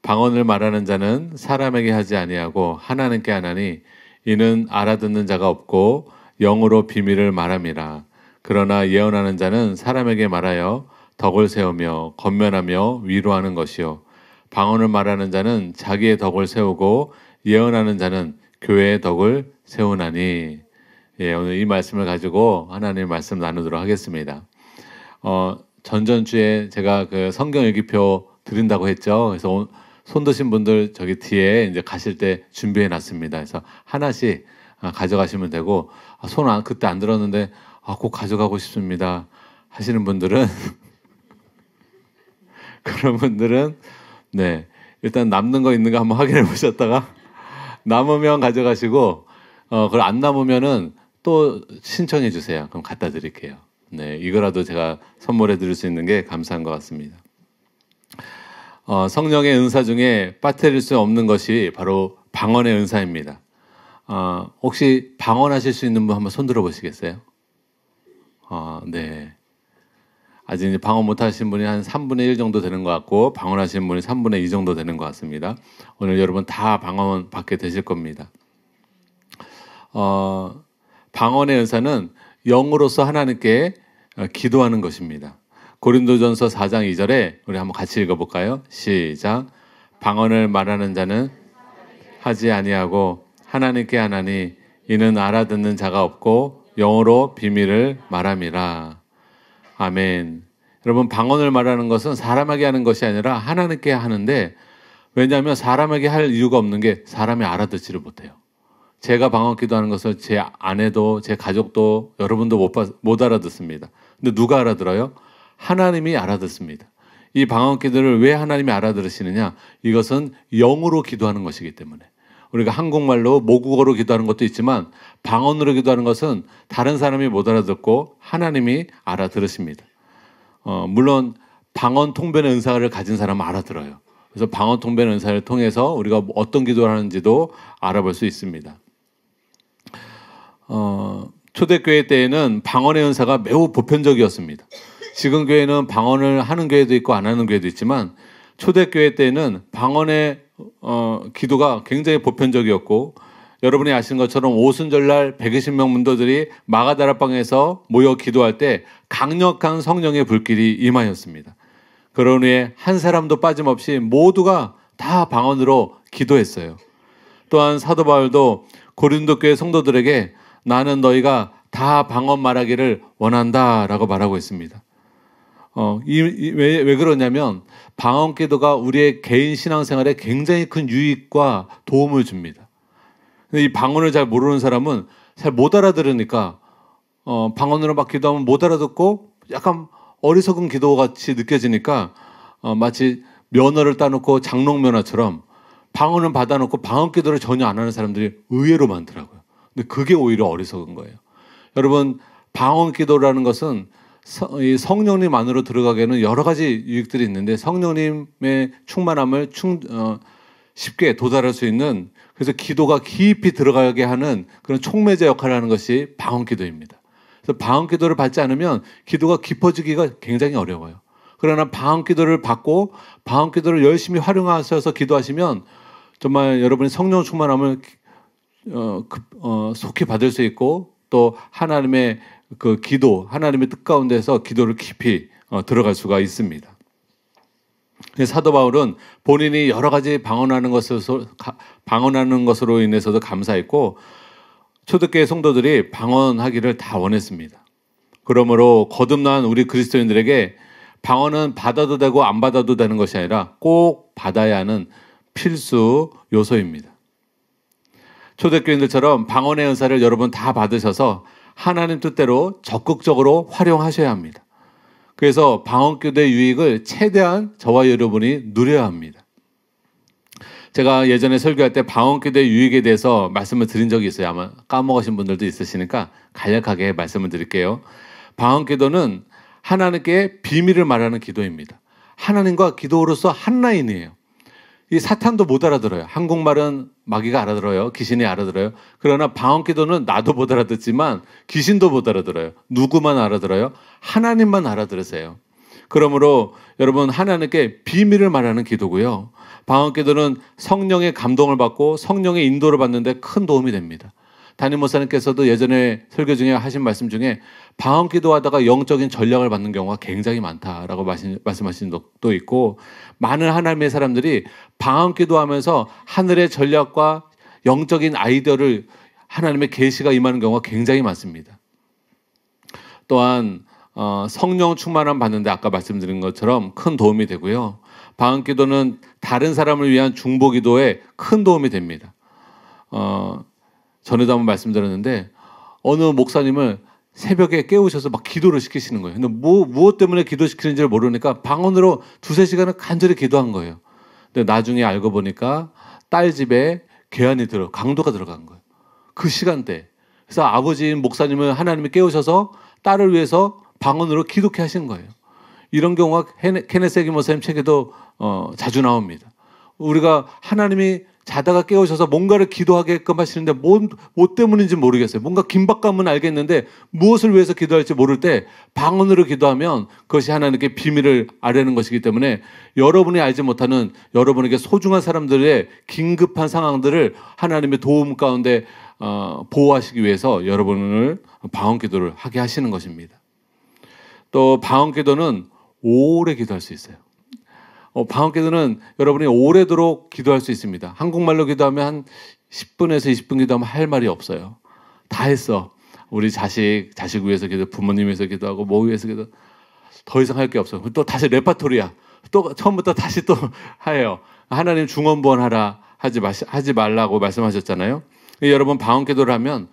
방언을 말하는 자는 사람에게 하지 아니하고 하나님께 하나니 이는 알아듣는 자가 없고 영으로 비밀을 말함이라. 그러나 예언하는 자는 사람에게 말하여 덕을 세우며 권면하며 위로하는 것이요 방언을 말하는 자는 자기의 덕을 세우고 예언하는 자는 교회의 덕을 세우나니. 예, 오늘 이 말씀을 가지고 하나님의 말씀 나누도록 하겠습니다. 전전주에 제가 그 성경 일기표 드린다고 했죠. 그래서 손 드신 분들 저기 뒤에 이제 가실 때 준비해 놨습니다. 그래서 하나씩 가져가시면 되고, 그때 안 들었는데 꼭 가져가고 싶습니다 하시는 분들은 그런 분들은 네, 일단 남는 거 있는 거 한번 확인해 보셨다가 남으면 가져가시고, 그걸 안 남으면은 또 신청해 주세요. 그럼 갖다 드릴게요. 네, 이거라도 제가 선물해 드릴 수 있는 게 감사한 것 같습니다. 성령의 은사 중에 빠뜨릴 수 없는 것이 바로 방언의 은사입니다. 혹시 방언하실 수 있는 분 한번 손 들어 보시겠어요? 네. 아직 이제 방언 못 하시는 분이 한 3분의 1 정도 되는 것 같고, 방언하시는 분이 3분의 2 정도 되는 것 같습니다. 오늘 여러분 다 방언 받게 되실 겁니다. 방언의 은사는 영으로서 하나님께 기도하는 것입니다. 고린도전서 4장 2절에 우리 한번 같이 읽어볼까요? 시작. 방언을 말하는 자는 하지 아니하고 하나님께 하나니 이는 알아듣는 자가 없고 영어로 비밀을 말함이라. 아멘. 여러분, 방언을 말하는 것은 사람에게 하는 것이 아니라 하나님께 하는데, 왜냐하면 사람에게 할 이유가 없는 게 사람이 알아듣지를 못해요. 제가 방언 기도하는 것을 제 아내도 제 가족도 여러분도 못 알아듣습니다. 근데 누가 알아들어요? 하나님이 알아듣습니다. 이 방언 기도를 왜 하나님이 알아들으시느냐? 이것은 영으로 기도하는 것이기 때문에. 우리가 한국말로 모국어로 기도하는 것도 있지만 방언으로 기도하는 것은 다른 사람이 못 알아듣고 하나님이 알아들으십니다. 물론 방언 통변의 은사를 가진 사람은 알아들어요. 그래서 방언 통변의 은사를 통해서 우리가 어떤 기도를 하는지도 알아볼 수 있습니다. 초대교회 때에는 방언의 은사가 매우 보편적이었습니다. 지금 교회는 방언을 하는 교회도 있고 안 하는 교회도 있지만, 초대교회 때에는 방언의 기도가 굉장히 보편적이었고, 여러분이 아시는 것처럼 오순절날 120명 문도들이 마가다락방에서 모여 기도할 때 강력한 성령의 불길이 임하였습니다. 그런 후에 한 사람도 빠짐없이 모두가 다 방언으로 기도했어요. 또한 사도 바울도 고린도 교회 성도들에게 나는 너희가 다 방언 말하기를 원한다라고 말하고 있습니다. 왜 그러냐면 방언 기도가 우리의 개인 신앙생활에 굉장히 큰 유익과 도움을 줍니다. 근데 이 방언을 잘 모르는 사람은 잘 못 알아들으니까 방언으로 막 기도하면 못 알아듣고 약간 어리석은 기도같이 느껴지니까 마치 면허를 따놓고 장롱면허처럼 방언은 받아놓고 방언 기도를 전혀 안 하는 사람들이 의외로 많더라고요. 근데 그게 오히려 어리석은 거예요. 여러분, 방언 기도라는 것은 성령님 안으로 들어가기에는 여러 가지 유익들이 있는데, 성령님의 충만함을 쉽게 도달할 수 있는, 그래서 기도가 깊이 들어가게 하는 그런 촉매제 역할을 하는 것이 방언 기도입니다. 그래서 방언 기도를 받지 않으면 기도가 깊어지기가 굉장히 어려워요. 그러나 방언 기도를 받고 방언 기도를 열심히 활용하셔서 기도하시면 정말 여러분이 성령 충만함을 속히 받을 수 있고, 또 하나님의 그 기도, 하나님의 뜻 가운데서 기도를 깊이 들어갈 수가 있습니다. 사도 바울은 본인이 여러 가지 방언하는 것으로 인해서도 감사했고, 초대교회 성도들이 방언하기를 다 원했습니다. 그러므로 거듭난 우리 그리스도인들에게 방언은 받아도 되고 안 받아도 되는 것이 아니라 꼭 받아야 하는 필수 요소입니다. 초대교인들처럼 방언의 은사를 여러분 다 받으셔서 하나님 뜻대로 적극적으로 활용하셔야 합니다. 그래서 방언기도의 유익을 최대한 저와 여러분이 누려야 합니다. 제가 예전에 설교할 때 방언기도의 유익에 대해서 말씀을 드린 적이 있어요. 아마 까먹으신 분들도 있으시니까 간략하게 말씀을 드릴게요. 방언기도는 하나님께 비밀을 말하는 기도입니다. 하나님과 기도로서 한 라인이에요. 이 사탄도 못 알아들어요. 한국말은 마귀가 알아들어요. 귀신이 알아들어요. 그러나 방언기도는 나도 못 알아듣지만 귀신도 못 알아들어요. 누구만 알아들어요? 하나님만 알아들으세요. 그러므로 여러분 하나님께 비밀을 말하는 기도고요. 방언기도는 성령의 감동을 받고 성령의 인도를 받는데 큰 도움이 됩니다. 담임 목사님께서도 예전에 설교 중에 하신 말씀 중에 방언기도하다가 영적인 전략을 받는 경우가 굉장히 많다라고 말씀하신 적도 있고, 많은 하나님의 사람들이 방언기도하면서 하늘의 전략과 영적인 아이디어를 하나님의 계시가 임하는 경우가 굉장히 많습니다. 또한 성령 충만함 받는데 아까 말씀드린 것처럼 큰 도움이 되고요. 방언기도는 다른 사람을 위한 중보기도에 큰 도움이 됩니다. 전에도 한번 말씀드렸는데 어느 목사님을 새벽에 깨우셔서 막 기도를 시키시는 거예요. 근데 무엇 때문에 기도시키는지를 모르니까 방언으로 2-3시간을 간절히 기도한 거예요. 근데 나중에 알고 보니까 딸 집에 강도가 들어간 거예요. 그 시간대. 그래서 아버지인 목사님을 하나님이 깨우셔서 딸을 위해서 방언으로 기도케 하신 거예요. 이런 경우가 케네스 해긴 목사님 책에도 자주 나옵니다. 우리가 하나님이 자다가 깨우셔서 뭔가를 기도하게끔 하시는데 뭐 때문인지 모르겠어요. 뭔가 긴박감은 알겠는데 무엇을 위해서 기도할지 모를 때 방언으로 기도하면 그것이 하나님께 비밀을 아뢰는 것이기 때문에 여러분이 알지 못하는 여러분에게 소중한 사람들의 긴급한 상황들을 하나님의 도움 가운데 보호하시기 위해서 여러분을 방언기도를 하게 하시는 것입니다. 또 방언기도는 오래 기도할 수 있어요. 방언기도는 여러분이 오래도록 기도할 수 있습니다. 한국말로 기도하면 한 10분에서 20분 기도하면 할 말이 없어요. 다 했어. 우리 자식 위해서 기도, 부모님 위해서 기도하고 뭐 위해서 기도. 더 이상 할 게 없어. 또 다시 레파토리야. 또 처음부터 다시 또 해요. 하나님 중언부언하라 하지 말라고 말씀하셨잖아요. 여러분 방언기도를 하면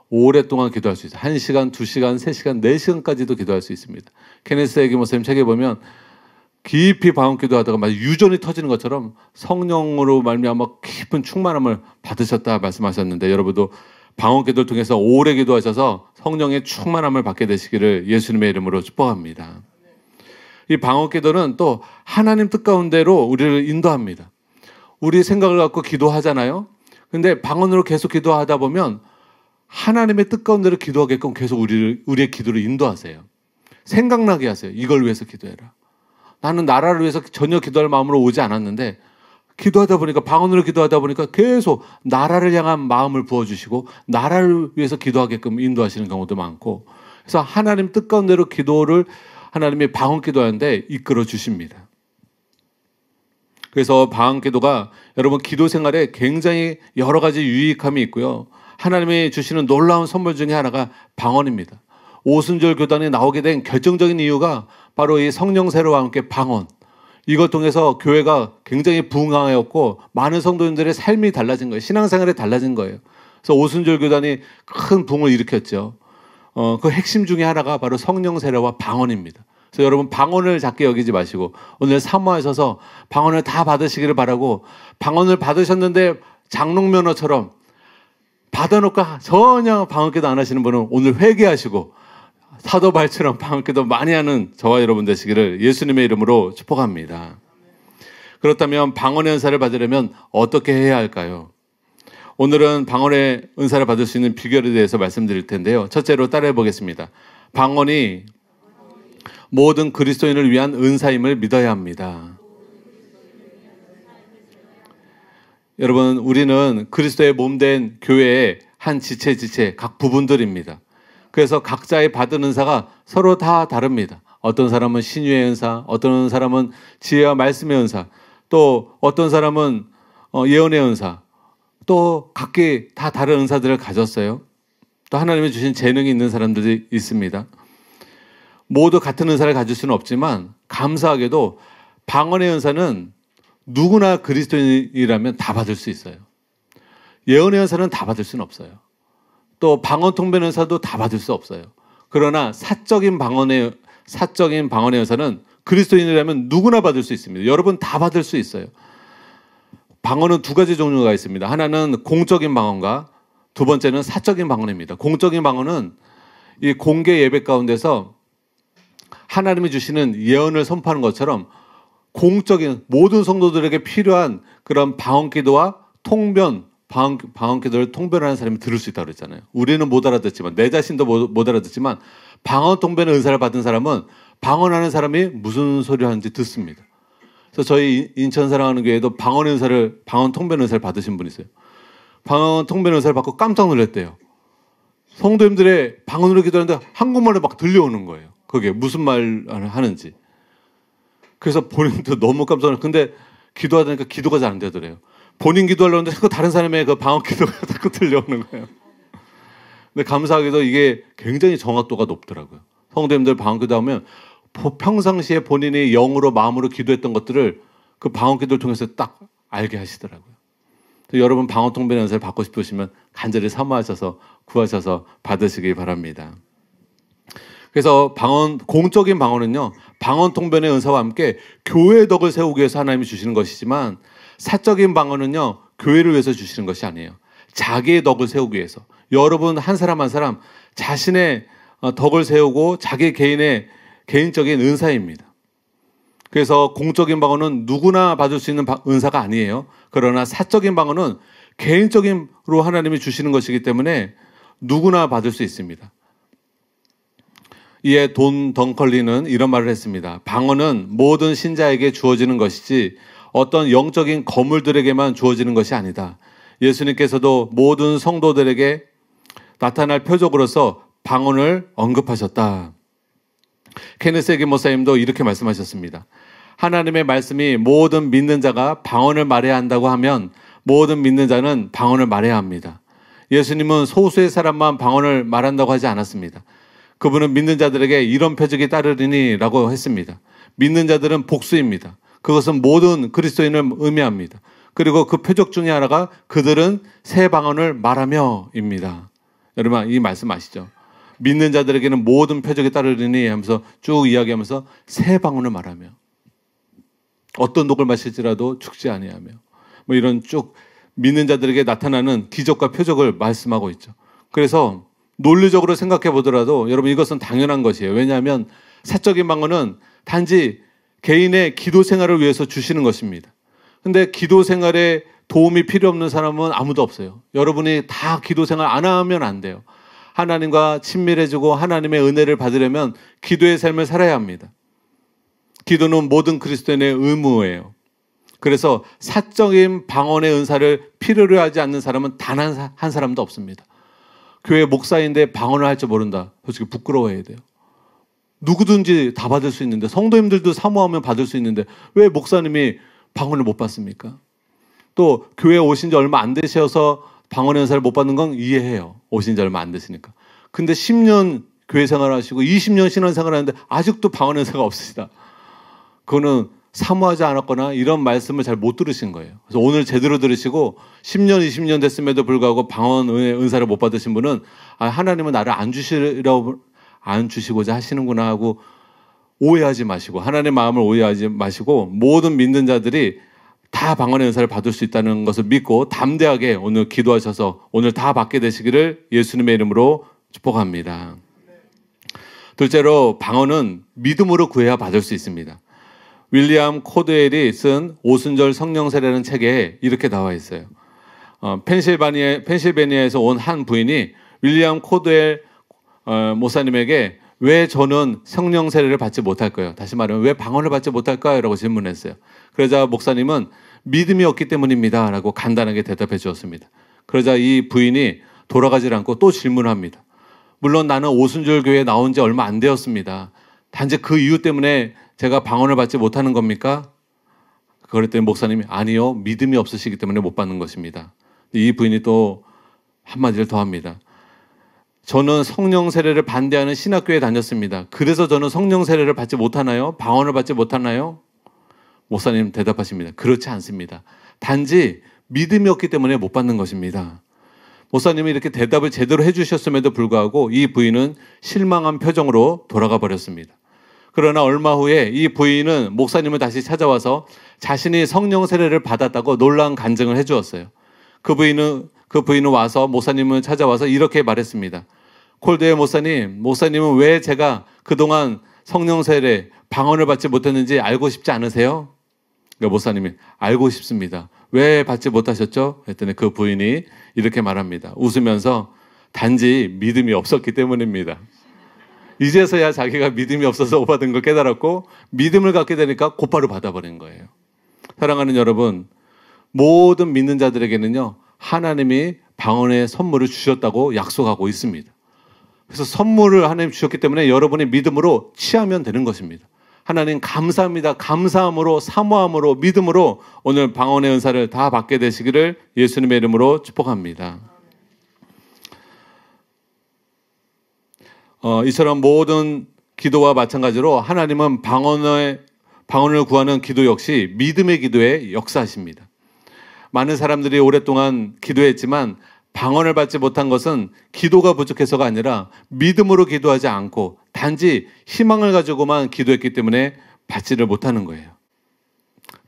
오랫동안 기도할 수 있어요. 1시간, 2시간, 3시간, 4시간까지도 기도할 수 있습니다. 케네스 해긴 목사님 책에 보면 깊이 방언기도 하다가 막 유전이 터지는 것처럼 성령으로 말미암아 깊은 충만함을 받으셨다 말씀하셨는데, 여러분도 방언기도를 통해서 오래 기도하셔서 성령의 충만함을 받게 되시기를 예수님의 이름으로 축복합니다. 이 방언기도는 또 하나님 뜻 가운데로 우리를 인도합니다. 우리 생각을 갖고 기도하잖아요. 근데 방언으로 계속 기도하다 보면 하나님의 뜻 가운데로 기도하게끔 계속 우리의 기도를 인도하세요. 생각나게 하세요. 이걸 위해서 기도해라. 나는 나라를 위해서 전혀 기도할 마음으로 오지 않았는데 기도하다 보니까, 방언으로 기도하다 보니까 계속 나라를 향한 마음을 부어주시고 나라를 위해서 기도하게끔 인도하시는 경우도 많고, 그래서 하나님 뜻 가운데로 기도를 하나님이 방언기도하는데 이끌어 주십니다. 그래서 방언기도가 여러분 기도 생활에 굉장히 여러 가지 유익함이 있고요. 하나님이 주시는 놀라운 선물 중에 하나가 방언입니다. 오순절 교단에 나오게 된 결정적인 이유가 바로 이 성령 세례와 함께 방언, 이걸 통해서 교회가 굉장히 부흥하였고 많은 성도님들의 삶이 달라진 거예요. 신앙생활이 달라진 거예요. 그래서 오순절 교단이 큰 부흥을 일으켰죠. 그 핵심 중에 하나가 바로 성령 세례와 방언입니다. 그래서 여러분 방언을 작게 여기지 마시고 오늘 사모하셔서 방언을 다 받으시기를 바라고, 방언을 받으셨는데 장롱면허처럼 받아놓고 전혀 방언기도 안 하시는 분은 오늘 회개하시고 사도 바울처럼 방언기도 많이 하는 저와 여러분 되시기를 예수님의 이름으로 축복합니다. 그렇다면 방언의 은사를 받으려면 어떻게 해야 할까요? 오늘은 방언의 은사를 받을 수 있는 비결에 대해서 말씀드릴 텐데요. 첫째로 따라해 보겠습니다. 방언이 모든 그리스도인을 위한 은사임을 믿어야 합니다. 여러분, 우리는 그리스도의 몸된 교회의 한 지체 각 부분들입니다. 그래서 각자의 받은 은사가 서로 다 다릅니다. 어떤 사람은 신유의 은사, 어떤 사람은 지혜와 말씀의 은사, 또 어떤 사람은 예언의 은사, 또 각기 다 다른 은사들을 가졌어요. 또 하나님이 주신 재능이 있는 사람들이 있습니다. 모두 같은 은사를 가질 수는 없지만 감사하게도 방언의 은사는 누구나 그리스도인이라면 다 받을 수 있어요. 예언의 은사는 다 받을 수는 없어요. 또 방언 통변 은사도 다 받을 수 없어요. 그러나 사적인 방언의 은사는 그리스도인이라면 누구나 받을 수 있습니다. 여러분 다 받을 수 있어요. 방언은 두 가지 종류가 있습니다. 하나는 공적인 방언과 두 번째는 사적인 방언입니다. 공적인 방언은 이 공개 예배 가운데서 하나님이 주시는 예언을 선포하는 것처럼 공적인 모든 성도들에게 필요한 그런 방언 기도와 통변, 방언 기도를 통변하는 사람이 들을 수 있다고 그랬잖아요. 우리는 못 알아듣지만, 내 자신도 못 알아듣지만 방언 통변의 은사를 받은 사람은 방언하는 사람이 무슨 소리 하는지 듣습니다. 그래서 저희 인천 사랑하는 교회에도 방언 통변 은사를 받으신 분이 있어요. 방언 통변 은사를 받고 깜짝 놀랐대요. 성도님들의 방언으로 기도하는데 한국말로 막 들려오는 거예요. 그게 무슨 말 하는지. 그래서 본인도 너무 깜짝 놀랐어요. 근데 기도하다니까 기도가 잘 안 되더래요. 본인 기도하려는데 자꾸 다른 사람의 그 방언 기도가 자꾸 들려오는 거예요. 근데 감사하게도 이게 굉장히 정확도가 높더라고요. 성도님들 방언 기도하면 평상시에 본인이 영으로 마음으로 기도했던 것들을 그 방언 기도를 통해서 딱 알게 하시더라고요. 여러분 방언 통변 연설을 받고 싶으시면 간절히 사모하셔서 구하셔서 받으시기 바랍니다. 그래서 공적인 방언은요, 방언 통변의 은사와 함께 교회의 덕을 세우기 위해서 하나님이 주시는 것이지만, 사적인 방언은요, 교회를 위해서 주시는 것이 아니에요. 자기의 덕을 세우기 위해서. 여러분 한 사람 한 사람 자신의 덕을 세우고 자기 개인적인 은사입니다. 그래서 공적인 방언은 누구나 받을 수 있는 은사가 아니에요. 그러나 사적인 방언은 개인적으로 하나님이 주시는 것이기 때문에 누구나 받을 수 있습니다. 이에 돈 덩컬리는 이런 말을 했습니다. 방언은 모든 신자에게 주어지는 것이지 어떤 영적인 거물들에게만 주어지는 것이 아니다. 예수님께서도 모든 성도들에게 나타날 표적으로서 방언을 언급하셨다. 케네스 에긴 목사님도 이렇게 말씀하셨습니다. 하나님의 말씀이 모든 믿는 자가 방언을 말해야 한다고 하면 모든 믿는 자는 방언을 말해야 합니다. 예수님은 소수의 사람만 방언을 말한다고 하지 않았습니다. 그분은 믿는 자들에게 이런 표적이 따르리니 라고 했습니다. 믿는 자들은 복수입니다. 그것은 모든 그리스도인을 의미합니다. 그리고 그 표적 중에 하나가 그들은 새 방언을 말하며입니다. 여러분 이 말씀 아시죠? 믿는 자들에게는 모든 표적이 따르리니 하면서 쭉 이야기하면서 새 방언을 말하며 어떤 독을 마실지라도 죽지 아니하며 뭐 이런 쭉 믿는 자들에게 나타나는 기적과 표적을 말씀하고 있죠. 그래서 논리적으로 생각해 보더라도 여러분 이것은 당연한 것이에요. 왜냐하면 사적인 방언은 단지 개인의 기도 생활을 위해서 주시는 것입니다. 근데 기도 생활에 도움이 필요 없는 사람은 아무도 없어요. 여러분이 다 기도 생활 안 하면 안 돼요. 하나님과 친밀해지고 하나님의 은혜를 받으려면 기도의 삶을 살아야 합니다. 기도는 모든 그리스도인의 의무예요. 그래서 사적인 방언의 은사를 필요로 하지 않는 사람은 단 한 사람도 없습니다. 교회 목사인데 방언을 할 줄 모른다. 솔직히 부끄러워해야 돼요. 누구든지 다 받을 수 있는데 성도님들도 사모하면 받을 수 있는데 왜 목사님이 방언을 못 받습니까? 또 교회에 오신 지 얼마 안 되셔서 방언의 은사를 못 받는 건 이해해요. 오신 지 얼마 안 되시니까. 근데 10년 교회 생활하시고 20년 신앙생활 하는데 아직도 방언의 은사가 없으시다. 그거는 사모하지 않았거나 이런 말씀을 잘 못 들으신 거예요. 그래서 오늘 제대로 들으시고 10년, 20년 됐음에도 불구하고 방언의 은사를 못 받으신 분은 하나님은 나를 안 주시고자 하시는구나 하고 오해하지 마시고 하나님의 마음을 오해하지 마시고 모든 믿는 자들이 다 방언의 은사를 받을 수 있다는 것을 믿고 담대하게 오늘 기도하셔서 오늘 다 받게 되시기를 예수님의 이름으로 축복합니다. 둘째로 방언은 믿음으로 구해야 받을 수 있습니다. 윌리엄 코드웰이 쓴 오순절 성령세례라는 책에 이렇게 나와 있어요. 펜실베니아에서 온 한 부인이 윌리엄 코드웰 목사님에게 왜 저는 성령 세례를 받지 못할까요? 다시 말하면 왜 방언을 받지 못할까요? 라고 질문했어요. 그러자 목사님은 믿음이 없기 때문입니다 라고 간단하게 대답해 주었습니다. 그러자 이 부인이 돌아가질 않고 또 질문합니다. 물론 나는 오순절 교회에 나온 지 얼마 안 되었습니다. 단지 그 이유 때문에 제가 방언을 받지 못하는 겁니까? 그랬더니 목사님이 아니요, 믿음이 없으시기 때문에 못 받는 것입니다. 이 부인이 또 한마디를 더 합니다. 저는 성령 세례를 반대하는 신학교에 다녔습니다. 그래서 저는 성령 세례를 받지 못하나요? 방언을 받지 못하나요? 목사님 대답하십니다. 그렇지 않습니다. 단지 믿음이 없기 때문에 못 받는 것입니다. 목사님이 이렇게 대답을 제대로 해주셨음에도 불구하고 이 부인은 실망한 표정으로 돌아가 버렸습니다. 그러나 얼마 후에 이 부인은 목사님을 다시 찾아와서 자신이 성령 세례를 받았다고 놀라운 간증을 해주었어요. 그 부인은 와서 목사님을 찾아와서 이렇게 말했습니다. 콜드웰 목사님은 왜 제가 그동안 성령 세례, 방언을 받지 못했는지 알고 싶지 않으세요? 그러니까 목사님이 알고 싶습니다. 왜 받지 못하셨죠? 했더니 그 부인이 이렇게 말합니다. 웃으면서 단지 믿음이 없었기 때문입니다. 이제서야 자기가 믿음이 없어서 못 받은 걸 깨달았고 믿음을 갖게 되니까 곧바로 받아버린 거예요. 사랑하는 여러분, 모든 믿는 자들에게는요, 하나님이 방언의 선물을 주셨다고 약속하고 있습니다. 그래서 선물을 하나님 주셨기 때문에 여러분의 믿음으로 취하면 되는 것입니다. 하나님 감사합니다. 감사함으로, 사모함으로, 믿음으로 오늘 방언의 은사를 다 받게 되시기를 예수님의 이름으로 축복합니다. 이처럼 모든 기도와 마찬가지로 하나님은 방언을 구하는 기도 역시 믿음의 기도에 역사하십니다. 많은 사람들이 오랫동안 기도했지만 방언을 받지 못한 것은 기도가 부족해서가 아니라 믿음으로 기도하지 않고 단지 희망을 가지고만 기도했기 때문에 받지를 못하는 거예요.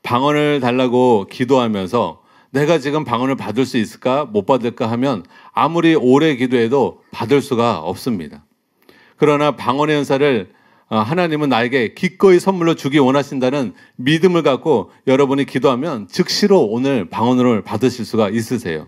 방언을 달라고 기도하면서 내가 지금 방언을 받을 수 있을까 못 받을까 하면 아무리 오래 기도해도 받을 수가 없습니다. 그러나 방언의 은사를 하나님은 나에게 기꺼이 선물로 주기 원하신다는 믿음을 갖고 여러분이 기도하면 즉시로 오늘 방언을 받으실 수가 있으세요.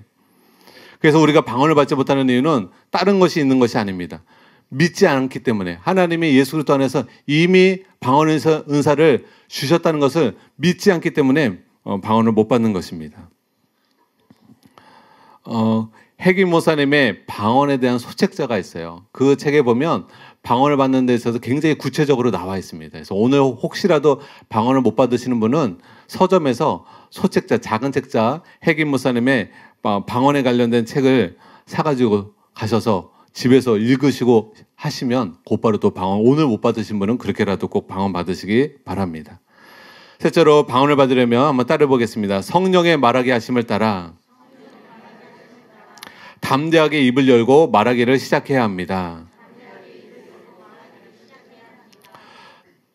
그래서 우리가 방언을 받지 못하는 이유는 다른 것이 있는 것이 아닙니다. 믿지 않기 때문에 하나님이 예수 그리스도 안에서 이미 방언의 은사를 주셨다는 것을 믿지 않기 때문에 방언을 못 받는 것입니다. 해김 목사님의 방언에 대한 소책자가 있어요. 그 책에 보면 방언을 받는 데 있어서 굉장히 구체적으로 나와 있습니다. 그래서 오늘 혹시라도 방언을 못 받으시는 분은 서점에서 소책자, 작은 책자 해김 목사님의 방언에 관련된 책을 사가지고 가셔서 집에서 읽으시고 하시면 곧바로 또 방언, 오늘 못 받으신 분은 그렇게라도 꼭 방언 받으시기 바랍니다. 셋째로 방언을 받으려면 한번 따라 보겠습니다. 성령의 말하게 하심을 따라 담대하게 입을 열고 말하기를 시작해야 합니다.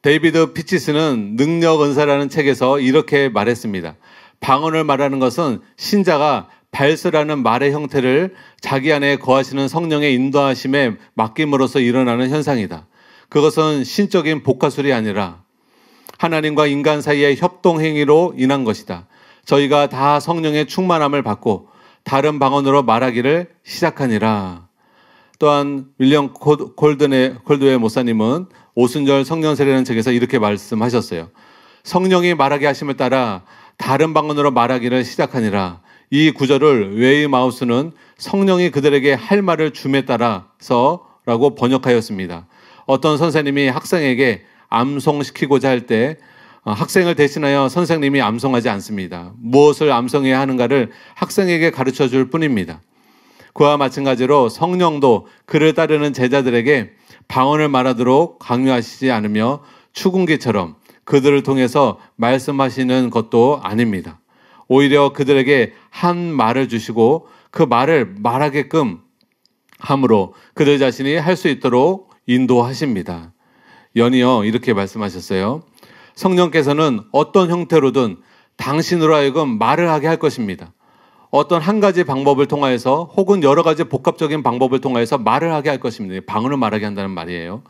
데이비드 피치스는 능력 은사라는 책에서 이렇게 말했습니다. 방언을 말하는 것은 신자가 발설하는 말의 형태를 자기 안에 거하시는 성령의 인도하심에 맡김으로써 일어나는 현상이다. 그것은 신적인 복화술이 아니라 하나님과 인간 사이의 협동행위로 인한 것이다. 저희가 다 성령의 충만함을 받고 다른 방언으로 말하기를 시작하니라. 또한 윌리엄 콜드웨이 목사님은 오순절 성령세례라는 책에서 이렇게 말씀하셨어요. 성령이 말하게 하심을 따라 다른 방언으로 말하기를 시작하니라. 이 구절을 웨이마우스는 성령이 그들에게 할 말을 줌에 따라서 라고 번역하였습니다. 어떤 선생님이 학생에게 암송시키고자 할 때 학생을 대신하여 선생님이 암송하지 않습니다. 무엇을 암송해야 하는가를 학생에게 가르쳐 줄 뿐입니다. 그와 마찬가지로 성령도 그를 따르는 제자들에게 방언을 말하도록 강요하시지 않으며 추궁기처럼 그들을 통해서 말씀하시는 것도 아닙니다. 오히려 그들에게 한 말을 주시고 그 말을 말하게끔 함으로 그들 자신이 할 수 있도록 인도하십니다. 연이어 이렇게 말씀하셨어요. 성령께서는 어떤 형태로든 당신으로 하여금 말을 하게 할 것입니다. 어떤 한 가지 방법을 통하여서 혹은 여러 가지 복합적인 방법을 통하여서 말을 하게 할 것입니다. 방언을 말하게 한다는 말이에요.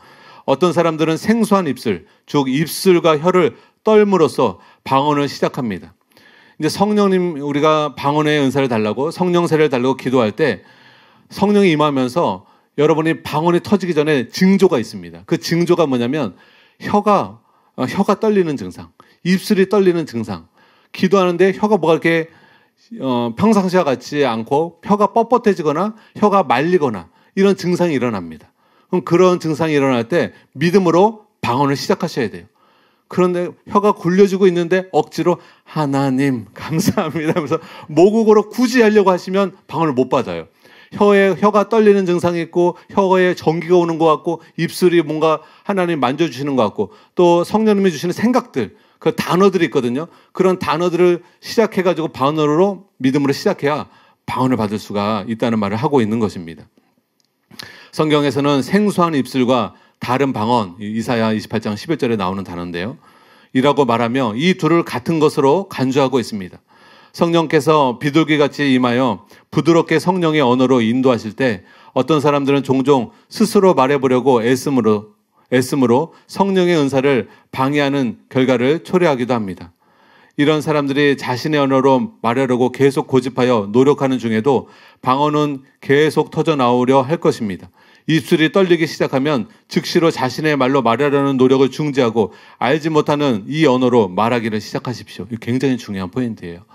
어떤 사람들은 생소한 입술, 즉 입술과 혀를 떨므로써 방언을 시작합니다. 이제 성령님, 우리가 방언의 은사를 달라고 성령세를 달라고 기도할 때 성령이 임하면서 여러분이 방언이 터지기 전에 징조가 있습니다. 그 징조가 뭐냐면 혀가 떨리는 증상, 입술이 떨리는 증상. 기도하는데 혀가 뭐가 이렇게 평상시와 같지 않고 혀가 뻣뻣해지거나 혀가 말리거나 이런 증상이 일어납니다. 그럼 그런 증상이 일어날 때 믿음으로 방언을 시작하셔야 돼요. 그런데 혀가 굴려지고 있는데 억지로 하나님 감사합니다 하면서 모국어로 굳이 하려고 하시면 방언을 못 받아요. 혀가 떨리는 증상이 있고 혀에 전기가 오는 것 같고 입술이 뭔가 하나님 만져주시는 것 같고 또 성령님이 주시는 생각들, 그 단어들이 있거든요. 그런 단어들을 시작해가지고 방언으로 믿음으로 시작해야 방언을 받을 수가 있다는 말을 하고 있는 것입니다. 성경에서는 생소한 입술과 다른 방언, 이사야 28장 11절에 나오는 단어인데요. 이라고 말하며 이 둘을 같은 것으로 간주하고 있습니다. 성령께서 비둘기같이 임하여 부드럽게 성령의 언어로 인도하실 때 어떤 사람들은 종종 스스로 말해보려고 애씀으로 성령의 은사를 방해하는 결과를 초래하기도 합니다. 이런 사람들이 자신의 언어로 말하려고 계속 고집하여 노력하는 중에도 방언은 계속 터져나오려 할 것입니다. 입술이 떨리기 시작하면 즉시로 자신의 말로 말하려는 노력을 중지하고 알지 못하는 이 언어로 말하기를 시작하십시오. 이거 굉장히 중요한 포인트예요.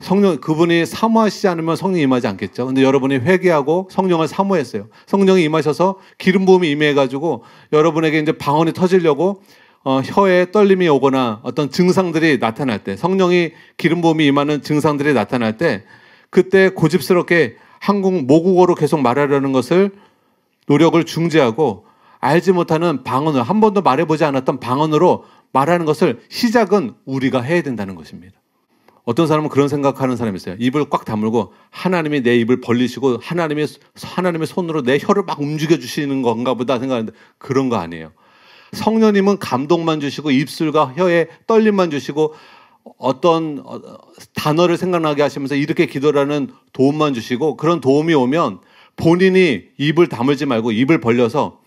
성령, 그분이 사모하시지 않으면 성령이 임하지 않겠죠. 근데 여러분이 회개하고 성령을 사모했어요. 성령이 임하셔서 기름 부음이 임해가지고 여러분에게 이제 방언이 터지려고 혀에 떨림이 오거나 어떤 증상들이 나타날 때, 성령이 기름 부음이 임하는 증상들이 나타날 때, 그때 고집스럽게 한국 모국어로 계속 말하려는 것을 노력을 중지하고 알지 못하는 방언을, 한 번도 말해보지 않았던 방언으로 말하는 것을 시작은 우리가 해야 된다는 것입니다. 어떤 사람은 그런 생각하는 사람이 있어요. 입을 꽉 다물고 하나님이 내 입을 벌리시고 하나님의 손으로 내 혀를 막 움직여 주시는 건가 보다 생각하는데 그런 거 아니에요. 성령님은 감동만 주시고 입술과 혀에 떨림만 주시고 어떤 단어를 생각나게 하시면서 이렇게 기도라는 도움만 주시고, 그런 도움이 오면 본인이 입을 다물지 말고 입을 벌려서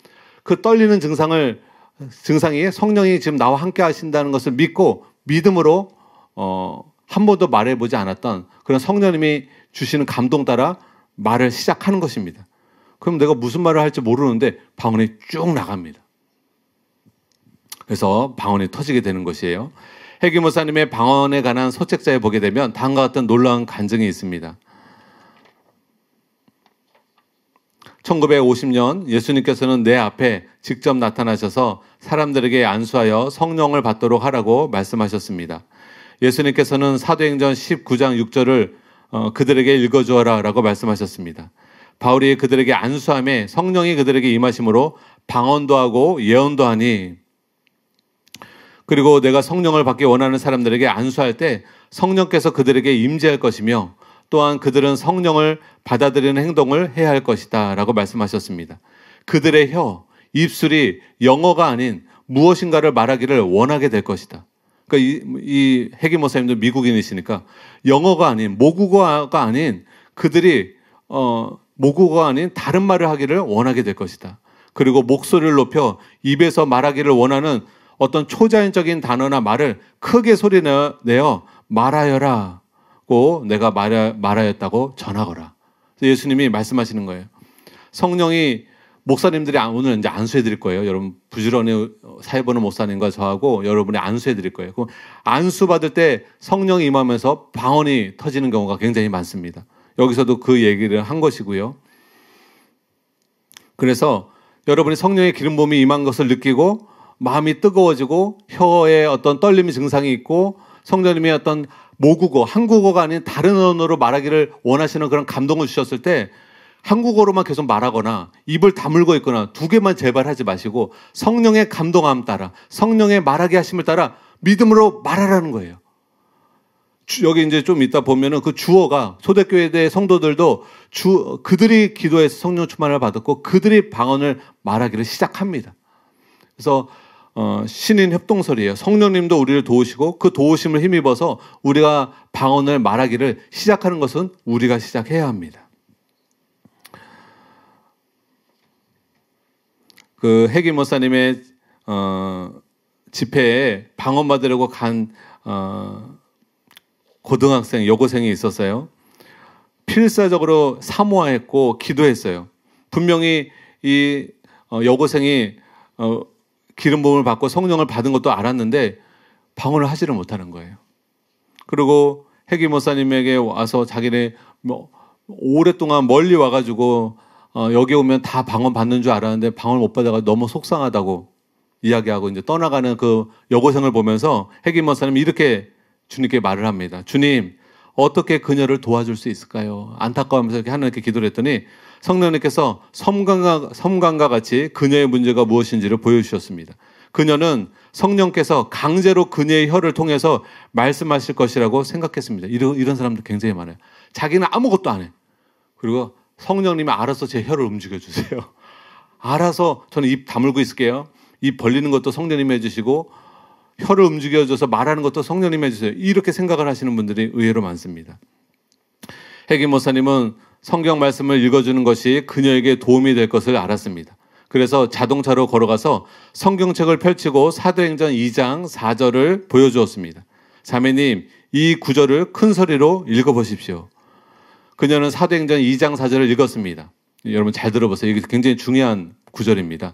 그 떨리는 증상이 성령이 지금 나와 함께 하신다는 것을 믿고 믿음으로 한 번도 말해보지 않았던 그런 성령님이 주시는 감동 따라 말을 시작하는 것입니다. 그럼 내가 무슨 말을 할지 모르는데 방언이 쭉 나갑니다. 그래서 방언이 터지게 되는 것이에요. 해기 목사님의 방언에 관한 소책자에 보게 되면 다음과 같은 놀라운 간증이 있습니다. 1950년 예수님께서는 내 앞에 직접 나타나셔서 사람들에게 안수하여 성령을 받도록 하라고 말씀하셨습니다. 예수님께서는 사도행전 19장 6절을 그들에게 읽어주어라 라고 말씀하셨습니다. 바울이 그들에게 안수함에 성령이 그들에게 임하심으로 방언도 하고 예언도 하니, 그리고 내가 성령을 받기 원하는 사람들에게 안수할 때 성령께서 그들에게 임재할 것이며 또한 그들은 성령을 받아들이는 행동을 해야 할 것이다 라고 말씀하셨습니다. 그들의 혀, 입술이 영어가 아닌 무엇인가를 말하기를 원하게 될 것이다. 그러니까 이 해기 목사님도 미국인이시니까 영어가 아닌, 모국어가 아닌, 그들이 모국어가 아닌 다른 말을 하기를 원하게 될 것이다. 그리고 목소리를 높여 입에서 말하기를 원하는 어떤 초자연적인 단어나 말을 크게 소리내어 말하여라고 내가 말하였다고 전하거라. 예수님이 말씀하시는 거예요. 성령이, 목사님들이 오늘 이제 안수해 드릴 거예요. 여러분 부지런히 사회 보는 목사님과 저하고 여러분이 안수해 드릴 거예요. 그럼 안수 받을 때 성령이 임하면서 방언이 터지는 경우가 굉장히 많습니다. 여기서도 그 얘기를 한 것이고요. 그래서 여러분이 성령의 기름 부음이 임한 것을 느끼고 마음이 뜨거워지고 혀에 어떤 떨림의 증상이 있고 성령님의 어떤 모국어, 한국어가 아닌 다른 언어로 말하기를 원하시는 그런 감동을 주셨을 때 한국어로만 계속 말하거나 입을 다물고 있거나 두 개만 제발 하지 마시고 성령의 감동함 따라, 성령의 말하게 하심을 따라 믿음으로 말하라는 거예요. 여기 이제 좀 이따 보면은 그 주어가 초대교회 성도들도 그들이 기도해서 성령 충만을 받았고 그들이 방언을 말하기를 시작합니다. 그래서 신인 협동설이에요. 성령님도 우리를 도우시고 그 도우심을 힘입어서 우리가 방언을 말하기를 시작하는 것은 우리가 시작해야 합니다. 그 해기 목사님의 집회에 방언 받으려고 간 고등학생, 여고생이 있었어요. 필사적으로 사모했고 기도했어요. 분명히 이 여고생이 기름 부음을 받고 성령을 받은 것도 알았는데 방언을 하지를 못하는 거예요. 그리고 해기 목사님에게 와서 자기네 오랫동안 멀리 와가지고 여기 오면 다 방언 받는 줄 알았는데 방언을 못 받아가 너무 속상하다고 이야기하고 이제 떠나가는 그 여고생을 보면서 해기 목사님이 이렇게 주님께 말을 합니다. 주님, 어떻게 그녀를 도와줄 수 있을까요? 안타까워하면서 이렇게 하나님께 기도를 했더니 성령님께서 섬광과 같이 그녀의 문제가 무엇인지를 보여주셨습니다. 그녀는 성령께서 강제로 그녀의 혀를 통해서 말씀하실 것이라고 생각했습니다. 이런 사람들 굉장히 많아요. 자기는 아무것도 안 해. 그리고 성령님이 알아서 제 혀를 움직여주세요. 알아서 저는 입 다물고 있을게요. 입 벌리는 것도 성령님이 해주시고 혀를 움직여줘서 말하는 것도 성령님이 해주세요. 이렇게 생각을 하시는 분들이 의외로 많습니다. 해기 목사님은 성경 말씀을 읽어주는 것이 그녀에게 도움이 될 것을 알았습니다. 그래서 자동차로 걸어가서 성경책을 펼치고 사도행전 2장 4절을 보여주었습니다. 자매님, 이 구절을 큰 소리로 읽어보십시오. 그녀는 사도행전 2장 4절을 읽었습니다. 여러분 잘 들어보세요. 이게 굉장히 중요한 구절입니다.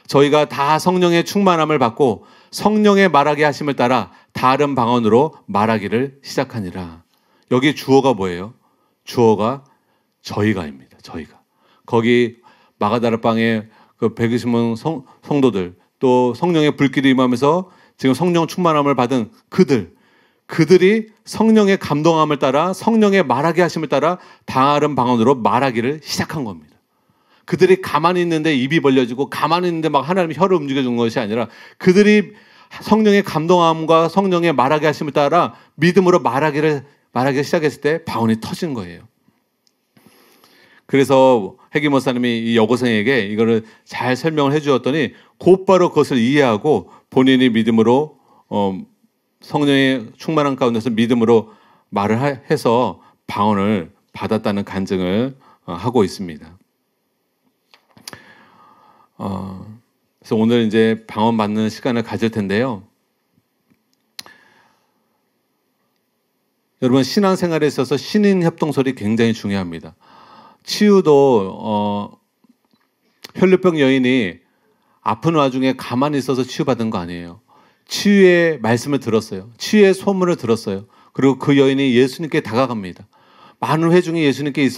저희가 다 성령의 충만함을 받고 성령의 말하게 하심을 따라 다른 방언으로 말하기를 시작하니라. 여기 주어가 뭐예요? 주어가 저희가입니다. 저희가. 거기 마가다락방에 그 120명 성도들, 또 성령의 불길이 임하면서 지금 성령 충만함을 받은 그들이 성령의 감동함을 따라 성령의 말하게 하심을 따라 다른 방언으로 말하기를 시작한 겁니다. 그들이 가만히 있는데 입이 벌려지고 가만히 있는데 막 하나님의 혀를 움직여준 것이 아니라 그들이 성령의 감동함과 성령의 말하게 하심을 따라 믿음으로 말하기 시작했을 때 방언이 터진 거예요. 그래서 해기 목사님이 이 여고생에게 이거를 잘 설명을 해주었더니 곧바로 그것을 이해하고 본인이 믿음으로 성령의 충만한 가운데서 믿음으로 말을 해서 방언을 받았다는 간증을 하고 있습니다. 그래서 오늘 이제 방언 받는 시간을 가질 텐데요. 여러분 신앙생활에 있어서 신인 협동설이 굉장히 중요합니다. 치유도 혈루병 여인이 아픈 와중에 가만히 있어서 치유받은 거 아니에요. 치유의 말씀을 들었어요. 치유의 소문을 들었어요. 그리고 그 여인이 예수님께 다가갑니다. 많은 회중이 예수님께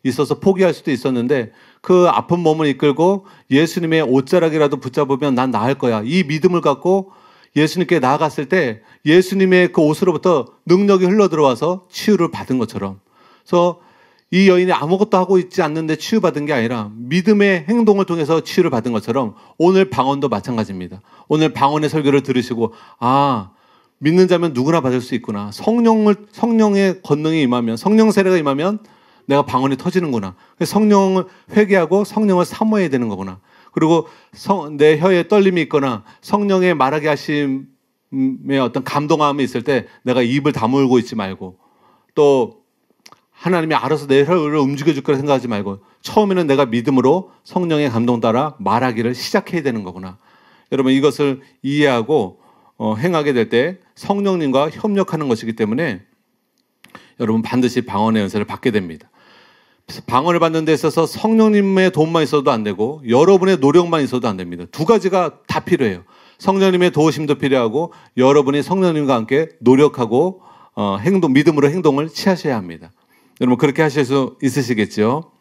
있어서 포기할 수도 있었는데 그 아픈 몸을 이끌고 예수님의 옷자락이라도 붙잡으면 난 나을 거야. 이 믿음을 갖고 예수님께 나아갔을 때 예수님의 그 옷으로부터 능력이 흘러들어와서 치유를 받은 것처럼. 그래서 이 여인이 아무것도 하고 있지 않는데 치유받은 게 아니라 믿음의 행동을 통해서 치유를 받은 것처럼 오늘 방언도 마찬가지입니다. 오늘 방언의 설교를 들으시고 믿는 자면 누구나 받을 수 있구나. 성령의 권능이 임하면, 성령 세례가 임하면 내가 방언이 터지는구나. 성령을 회개하고 성령을 사모해야 되는 거구나. 그리고 내 혀에 떨림이 있거나 성령의 말하게 하심의 어떤 감동함이 있을 때 내가 입을 다물고 있지 말고 또 하나님이 알아서 내 혀를 움직여줄 거라 생각하지 말고 처음에는 내가 믿음으로 성령의 감동 따라 말하기를 시작해야 되는 거구나. 여러분 이것을 이해하고 행하게 될 때 성령님과 협력하는 것이기 때문에 여러분 반드시 방언의 은사를 받게 됩니다. 방언을 받는 데 있어서 성령님의 도움만 있어도 안 되고 여러분의 노력만 있어도 안 됩니다. 두 가지가 다 필요해요. 성령님의 도우심도 필요하고 여러분이 성령님과 함께 노력하고 믿음으로 행동을 취하셔야 합니다. 여러분 그렇게 하실 수 있으시겠죠?